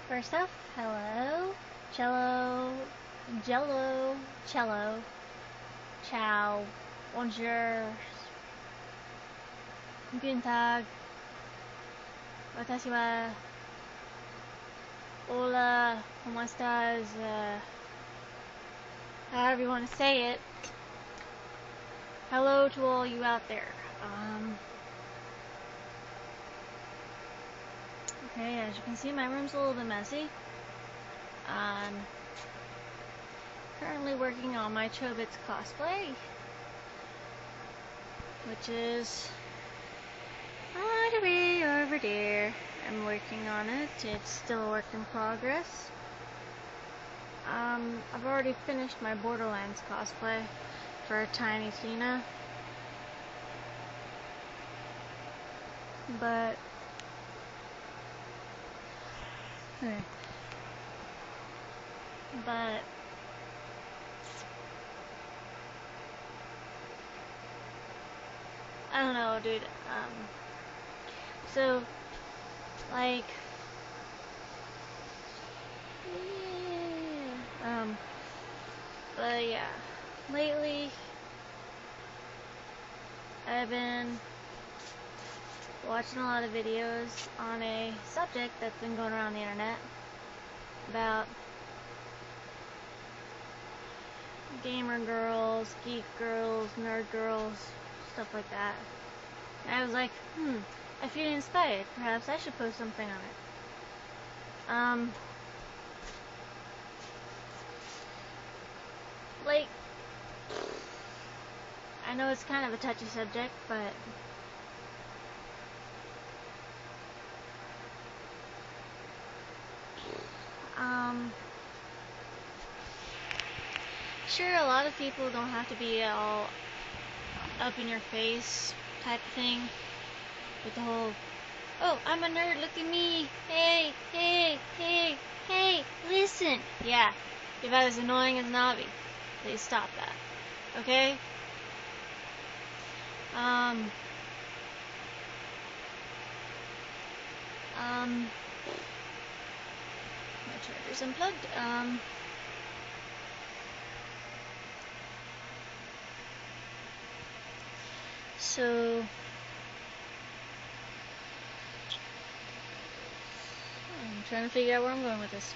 First off, hello, cello, jello, cello, ciao, bonjour, guten Tag, watashi wa, hola, ¿cómo estás, however you want to say it. Hello to all you out there. Okay, as you can see, my room's a little bit messy. Currently working on my Chobits cosplay, which is all the way over there. I'm working on it. It's still a work in progress. I've already finished my Borderlands cosplay for Tiny Tina, but I don't know, dude. So like, but yeah, lately I've been watching a lot of videos on a subject that's been going around the internet about gamer girls, geek girls, nerd girls, stuff like that. And I was like, I feel inspired. Perhaps I should post something on it. Like, I know it's kind of a touchy subject, but sure, a lot of people don't have to be all up in your face type of thing with the whole, oh, I'm a nerd, look at me, hey, hey, hey, hey, listen. Yeah, if I was annoying as Navi, please stop that, okay? My charger's unplugged. So I'm trying to figure out where I'm going with this.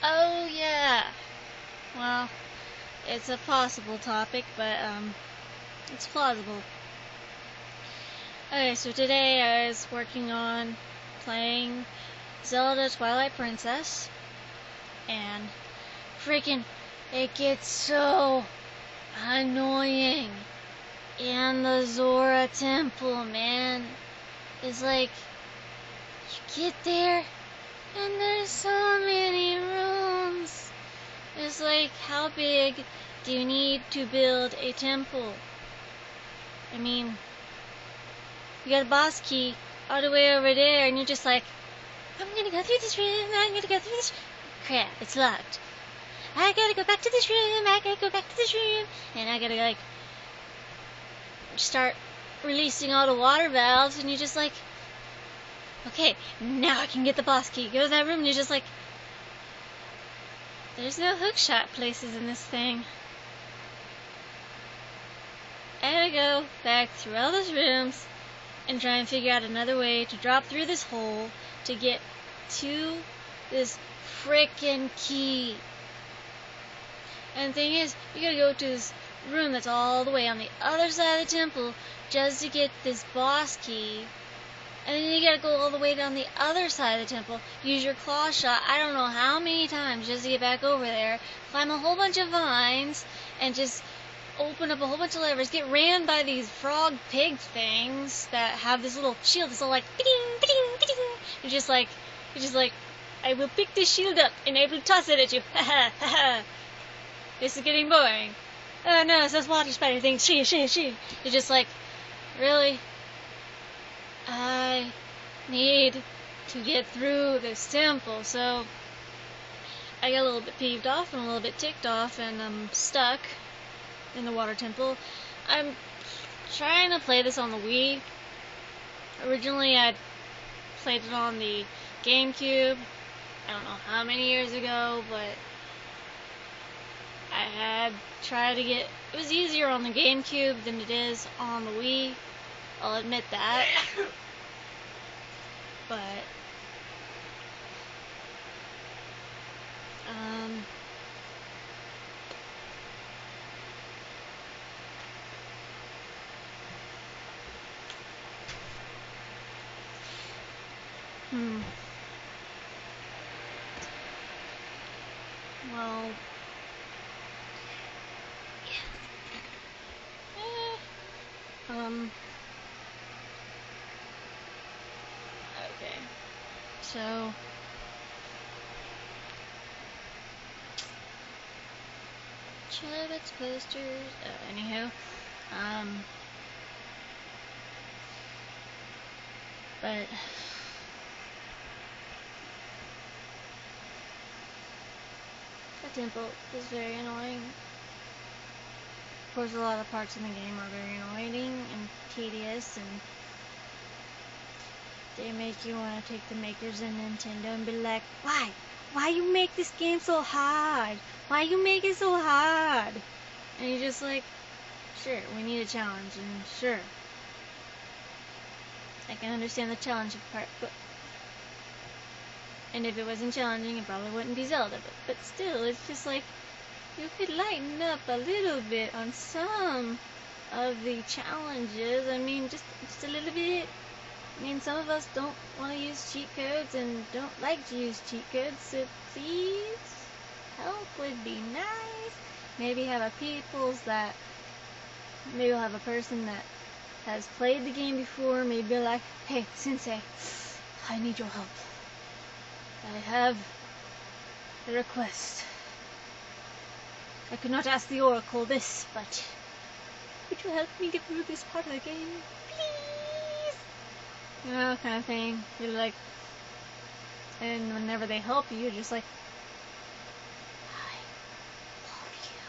Oh yeah. Well, it's a possible topic, but it's plausible. Okay, so today I was working on playing Zelda Twilight Princess, and freaking it gets so annoying in the Zora Temple, man. It's like, you get there, and there's so many rooms. It's like, how big do you need to build a temple? I mean, you got a boss key all the way over there, and you're just like, I'm gonna go through this room, I'm gonna go through this. Crap, it's locked. I gotta go back to this room, I gotta go back to this room, and I gotta, like, start releasing all the water valves, and you're just like, okay, now I can get the boss key. Go to that room, and you're just like, there's no hookshot places in this thing. I gotta go back through all those rooms and try and figure out another way to drop through this hole to get to this frickin' key. And the thing is, you gotta go to this room that's all the way on the other side of the temple just to get this boss key. And then you gotta go all the way down the other side of the temple, use your claw shot I don't know how many times just to get back over there, climb a whole bunch of vines, and just open up a whole bunch of levers, get ran by these frog pig things that have this little shield that's all like, ding, ding, ding. You're just like, I will pick this shield up and I will toss it at you. Ha ha ha. This is getting boring. Oh no, it's those water spider things. She. You're just like, really? I need to get through this temple. So I got a little bit peeved off and a little bit ticked off, and I'm stuck in the water temple. I'm trying to play this on the Wii. Originally I'd played it on the GameCube. I don't know how many years ago, but I had tried to get. It was easier on the GameCube than it is on the Wii. I'll admit that. But well, okay. So, Chillovitz posters. Anywho, but the temple is very annoying. Of course, a lot of parts in the game are very annoying and tedious, and they make you want to take the makers of Nintendo and be like, why? Why you make this game so hard? Why you make it so hard? And you're just like, sure, we need a challenge, and sure, I can understand the challenge part, but and if it wasn't challenging, it probably wouldn't be Zelda, but still, it's just like, you could lighten up a little bit on some of the challenges. I mean, just a little bit. I mean, some of us don't want to use cheat codes and don't like to use cheat codes, so please, help would be nice. Maybe have a maybe we'll have a person that has played the game before, maybe like, hey, Sensei, I need your help. I have a request. I could not ask the Oracle this, but would you help me get through this part of the game, please? You know, kind of thing. You're like, and whenever they help you, you're just like, I love you.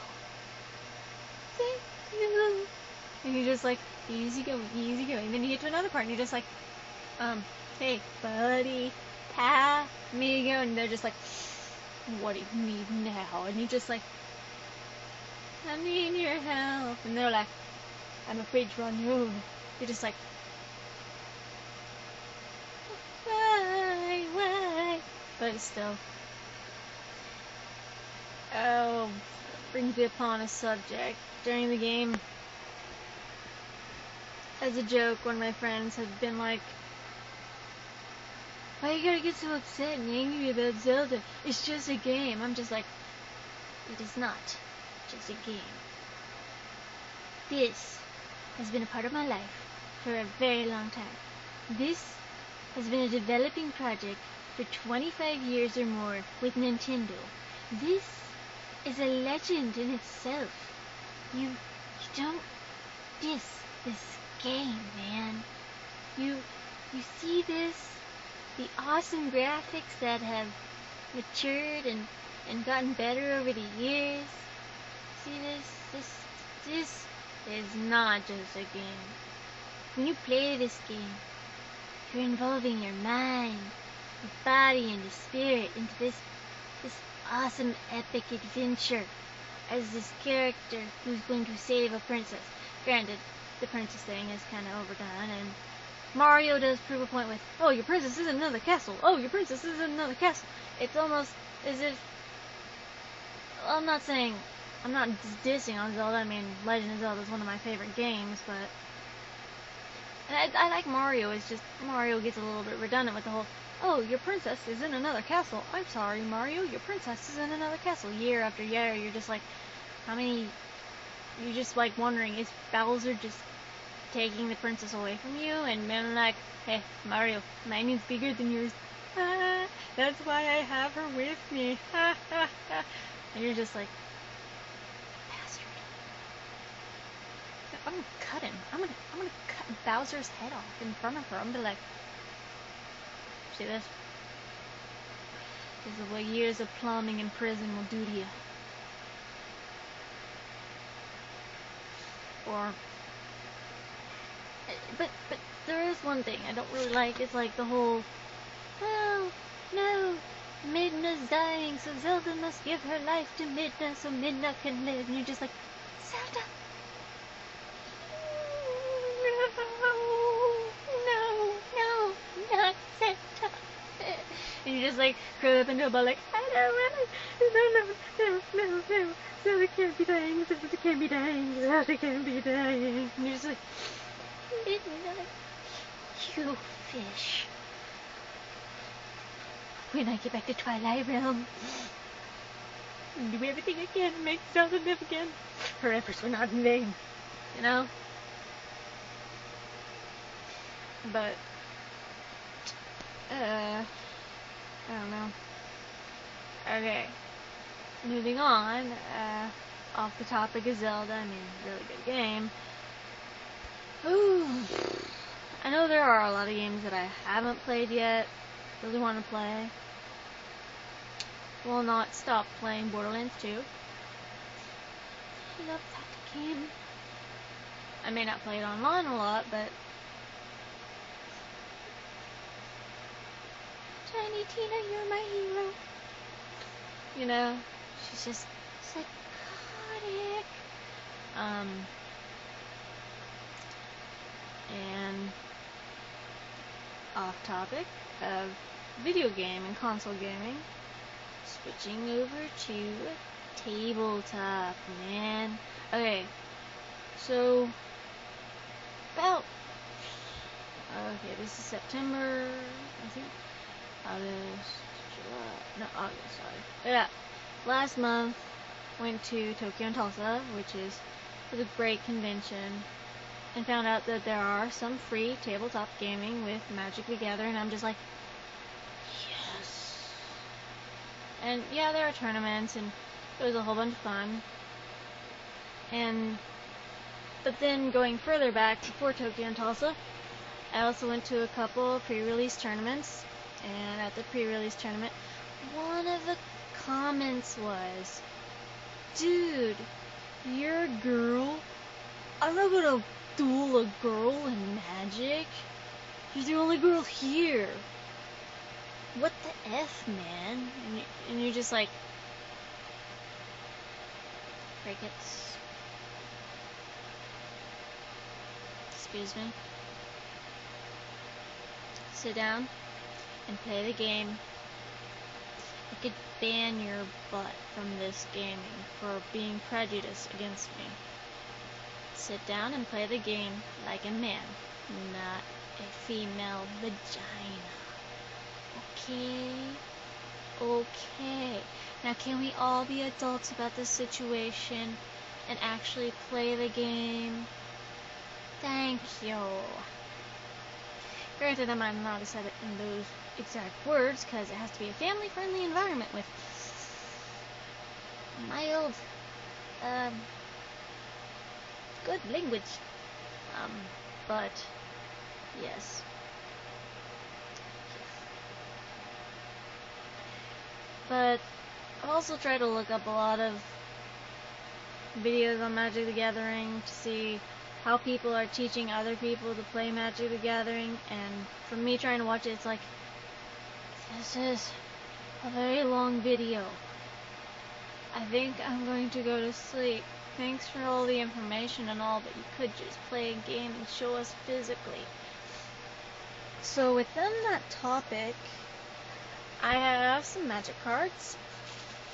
Thank you. And you're just like, easy going, easy going. Then you get to another part, and you're just like, hey, buddy, pal, amigo, and they're just like, what do you need now? And you're just like, I need your help. And they're like, I'm afraid you're on your own. You're just like, why? But it's still, oh, brings me upon a subject. During the game, as a joke, one of my friends had been like, why you gotta get so upset and angry about Zelda? It's just a game. I'm just like, it is not just a game. This has been a part of my life for a very long time. This has been a developing project for 25 years or more with Nintendo. This is a legend in itself. You don't diss this game, man. You see this? The awesome graphics that have matured and gotten better over the years. See this? This is not just a game. When you play this game, you're involving your mind, your body, and your spirit into this awesome epic adventure as this character who's going to save a princess. Granted, the princess thing is kind of overdone, and Mario does prove a point with, oh, your princess is in another castle. Oh, your princess is in another castle. It's almost as if, well, I'm not dissing on Zelda. I mean, Legend of Zelda is one of my favorite games, but I like Mario. It's just Mario gets a little bit redundant with the whole, oh, your princess is in another castle. I'm sorry, Mario, your princess is in another castle. Year after year, you're just like, you're just like wondering, is Bowser just taking the princess away from you? And then like, hey, Mario, mine is bigger than yours. That's why I have her with me. And you're just like, bastard. I'm gonna cut him. I'm gonna cut Bowser's head off in front of her. I'm gonna be like, see this? This is what years of plumbing in prison will do to you. Or, but there is one thing I don't really like. It's like the whole, Oh, no. Midna's dying, so Zelda must give her life to Midna so Midna can live. And you're just like, Zelda. No, no, not Zelda. And you just like curl up into a ball like, I don't want to. No. Zelda can't be dying. Zelda can't be dying. Zelda can't be dying. And you're just like, Midna, you fish. When I get back to Twilight Realm, do everything I can to make Zelda live again. Her efforts were not in vain, you know? But, I don't know. Okay, moving on, off the topic of Zelda, I mean, really good game. Ooh, I know there are a lot of games that I haven't played yet, really want to play. Will not stop playing Borderlands 2. I love that game. I may not play it online a lot, but Tiny Tina, you're my hero. You know, she's just psychotic. And off topic of video game and console gaming, switching over to tabletop, man. Okay, so this is September, I think. August, sorry. Yeah, last month went to Tokyo and Tulsa, which was a great convention, and found out that there are some free tabletop gaming with Magic the Gathering, and I'm just like, yes. And yeah, there are tournaments, and it was a whole bunch of fun. But then going further back before Tokyo and Tulsa, I also went to a couple pre-release tournaments, and at the pre-release tournament, one of the comments was, dude, you're a girl? I'm not gonna duel a girl in Magic. You're the only girl here. What the F, man? And you're just like, crickets. Excuse me. Sit down and play the game. I could ban your butt from this gaming for being prejudiced against me. Sit down and play the game like a man, not a female vagina. Okay? Okay. Now can we all be adults about this situation and actually play the game? Thank you. Granted, I might not have said it in those exact words, because it has to be a family-friendly environment with mild, good language. But, yes. But I've also tried to look up a lot of videos on Magic the Gathering to see how people are teaching other people to play Magic the Gathering, and for me trying to watch it, it's like, this is a very long video. I think I'm going to go to sleep. Thanks for all the information and all, but you could just play a game and show us physically. So within that topic, I have some Magic cards.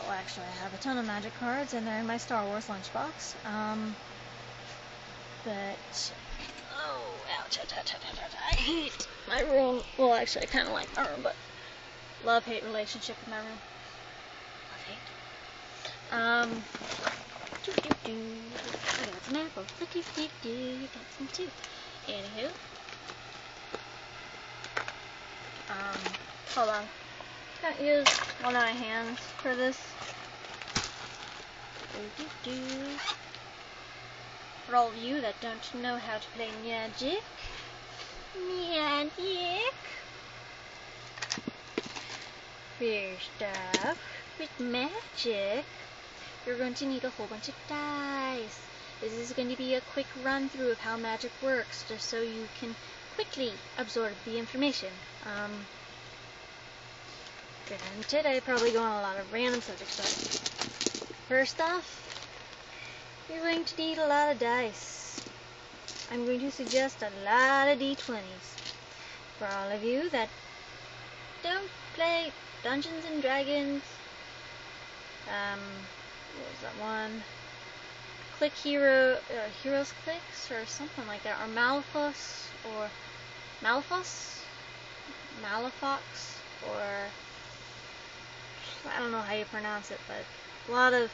Well, actually, I have a ton of Magic cards, and they're in my Star Wars lunchbox. But, oh, ouch, I hate my room. Well, actually, I kind of like my room, but love-hate relationship with my room. Love-hate. I got some apples. Got some too. Anywho. Hold on. Can't use one of my hands for this. For all of you that don't know how to play Magic. First off, with Magic, you're going to need a whole bunch of dice. This is going to be a quick run through of how Magic works, just so you can quickly absorb the information. And today probably go on a lot of random subjects, but first off, you're going to need a lot of dice. I'm going to suggest a lot of D20s. For all of you that don't play Dungeons and Dragons, what was that one? Click Hero, Heroes Clicks, or something like that, or Malphus, or Malafox, or I don't know how you pronounce it, but a lot of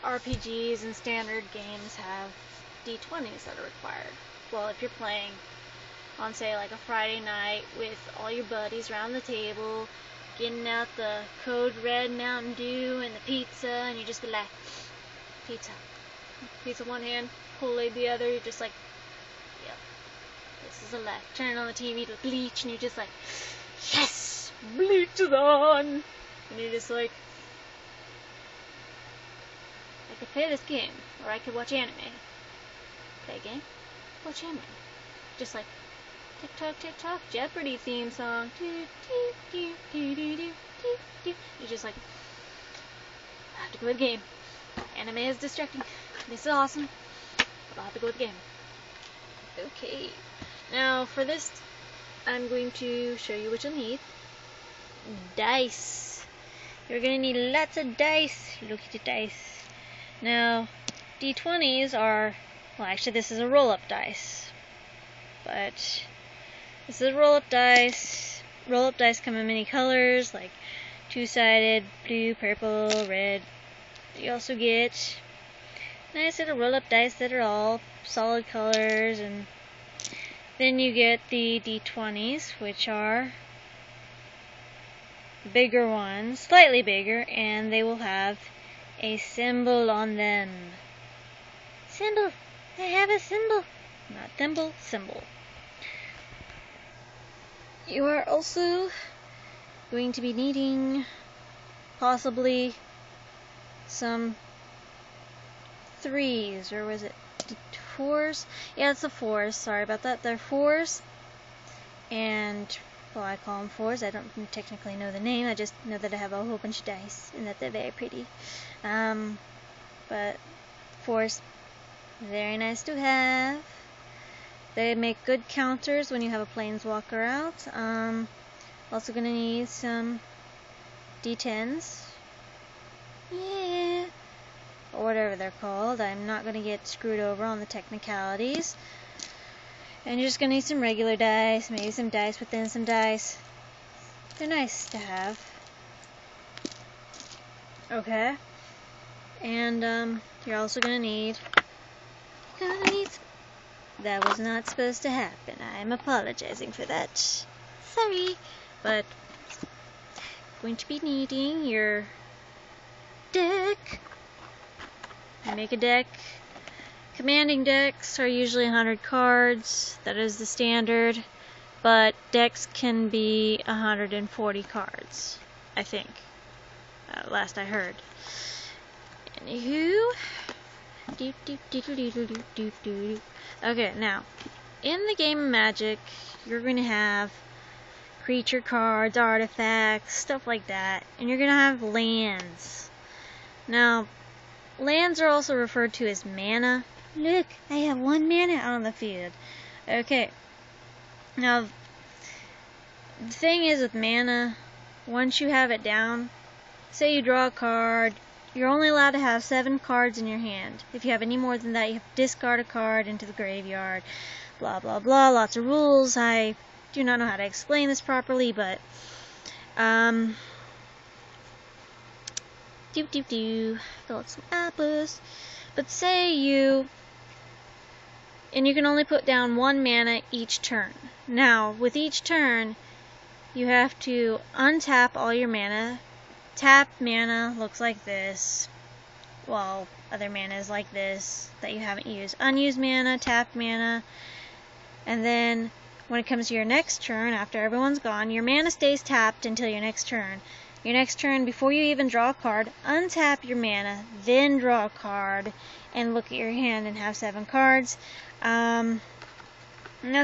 RPGs and standard games have D20s that are required. Well, if you're playing on, say, like a Friday night with all your buddies around the table, getting out the Code Red Mountain Dew and the pizza, and you just be like, pizza one hand, Kool-Aid the other, you're just like, yep, this is a life. Turn on the TV to Bleach, and you're just like, yes, Bleach is on! And you're just like, I could play this game, or I could watch anime. Play a game, watch anime. Just like, tick tock, Jeopardy theme song. You're just like, I have to go with the game. Anime is distracting. This is awesome, but I'll have to go with the game. Okay. Now for this, I'm going to show you what you'll need. Dice. You're going to need lots of dice. Look at the dice. Now, D20s are, well, actually this is a roll-up dice. But this is a roll-up dice. Roll-up dice come in many colors, like two-sided, blue, purple, red. You also get nice little roll-up dice that are all solid colors, and then you get the D20s, which are bigger ones, slightly bigger, and they will have a symbol on them. Symbol! I have a symbol! Not thimble, symbol. You are also going to be needing possibly some 3s, or was it 4s? Yeah, it's the 4s. Sorry about that. They're 4s, and well, I call them 4s. I don't technically know the name. I just know that I have a whole bunch of dice and that they're very pretty. But 4s, very nice to have. They make good counters when you have a planeswalker out. Also gonna need some D10s. Yeah. Or whatever they're called. I'm not gonna get screwed over on the technicalities. And you're just gonna need some regular dice, maybe some dice within some dice. They're nice to have. Okay. And you're also gonna need that was not supposed to happen. I'm apologizing for that. Sorry. But going to be needing your deck. You make a deck. Commanding decks are usually 100 cards. That is the standard. But decks can be 140 cards, I think. Last I heard. Anywho. Okay, now, in the game of Magic, you're going to have creature cards, artifacts, stuff like that. And you're going to have lands. Now, lands are also referred to as mana. Look, I have 1 mana out on the field. Okay. Now, the thing is with mana, once you have it down, say you draw a card, you're only allowed to have 7 cards in your hand. If you have any more than that, you have to discard a card into the graveyard. Blah, blah, blah. Lots of rules. I do not know how to explain this properly, but fill out some apples. But say you, and you can only put down 1 mana each turn. Now, with each turn, you have to untap all your mana. Tapped mana looks like this. Well, other mana is like this that you haven't used. Unused mana, tapped mana. And then when it comes to your next turn, after everyone's gone, your mana stays tapped until your next turn. Your next turn, before you even draw a card, untap your mana, then draw a card, and look at your hand and have 7 cards. Now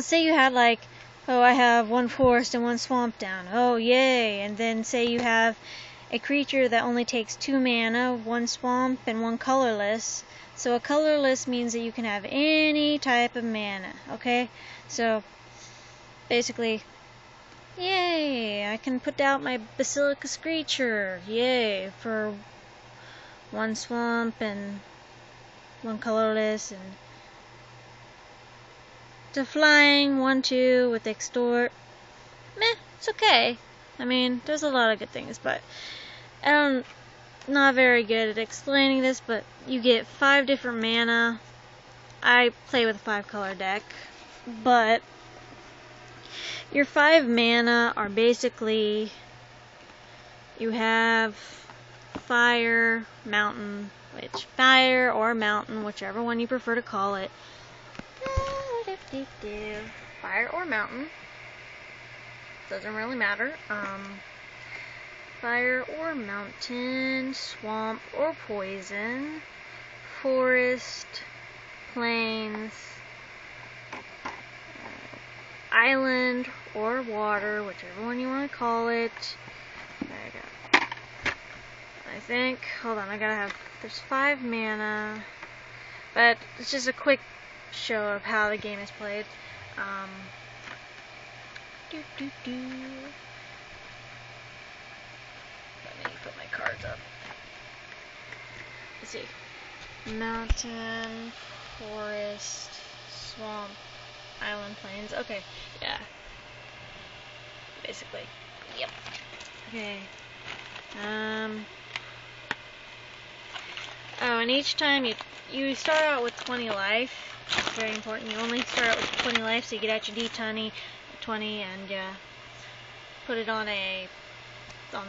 say you had like oh, I have one forest and one swamp down. Oh, yay. And then say you have a creature that only takes 2 mana, 1 swamp, and 1 colorless. So a colorless means that you can have any type of mana, okay? So basically, yay, I can put out my Basilica Screecher, yay, for 1 swamp and 1 colorless, and to flying 1/2 with extort. Meh, it's okay. I mean, there's a lot of good things, but I'm not very good at explaining this, but you get 5 different mana. I play with a 5-color deck, but your 5 mana are basically, you have fire, mountain, fire or mountain, whichever one you prefer to call it. Fire or mountain, doesn't really matter. Fire or mountain, swamp or poison, forest, plains, island or water, whichever one you want to call it. There you go. I think, hold on, there's 5 mana, but it's just a quick show of how the game is played. Let me put my cards up. Let's see. Mountain, forest, swamp, island, plains. Okay, yeah. Basically. Yep. Okay. Oh, and each time you start out with 20 life. It's very important. You only start out with 20 life, so you get out your D20, and put it on the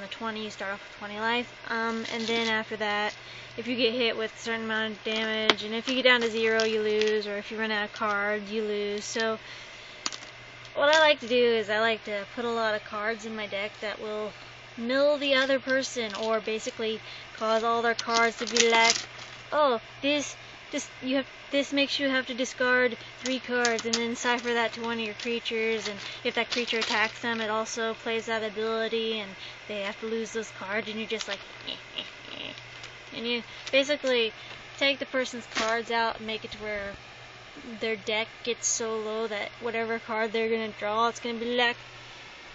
20. You start off with 20 life. And then after that, if you get hit with a certain amount of damage, and if you get down to 0, you lose, or if you run out of cards, you lose. So what I like to do is I like to put a lot of cards in my deck that will mill the other person, or basically cause all their cards to be like, oh, this makes you have to discard 3 cards and then cipher that to one of your creatures, and if that creature attacks them, it also plays that ability, and they have to lose those cards, and you're just like, and you basically take the person's cards out and make it to where their deck gets so low that whatever card they're gonna draw, it's gonna be like,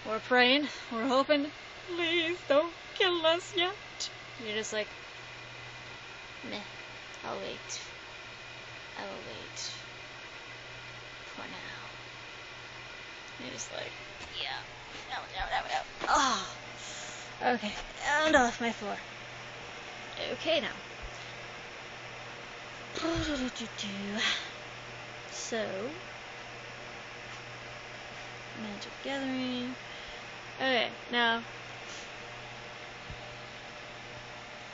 we're praying, we're hoping, please don't kill us yet. You're just like, meh, I'll wait. I will wait for now. You're just like, yeah, no. Oh, okay, and off my floor. Okay, now. So, Magic Gathering. Okay, now.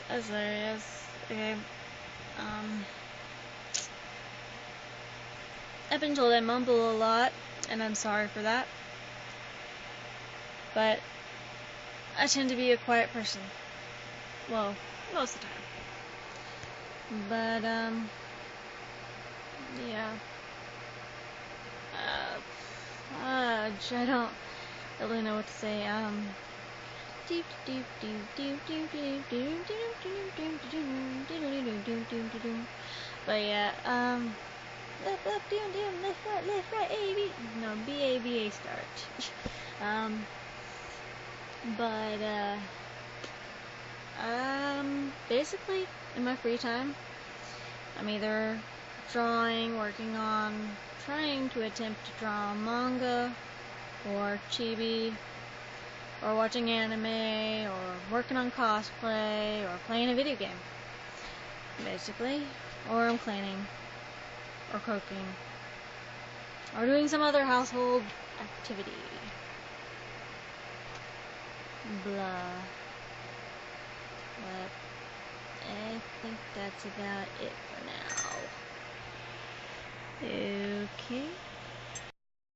That's hilarious. Okay. I've been told I mumble a lot, and I'm sorry for that. But I tend to be a quiet person. Well, most of the time. But, yeah. I don't really know what to say. But yeah, left, down, left, right, A, B. No, B, A, start. But, basically, in my free time, I'm either drawing, working on, trying to attempt to draw manga, or chibi, or watching anime, or working on cosplay, or playing a video game, basically, or I'm cleaning, or cooking, or doing some other household activity. Blah. But I think that's about it for now. Okay.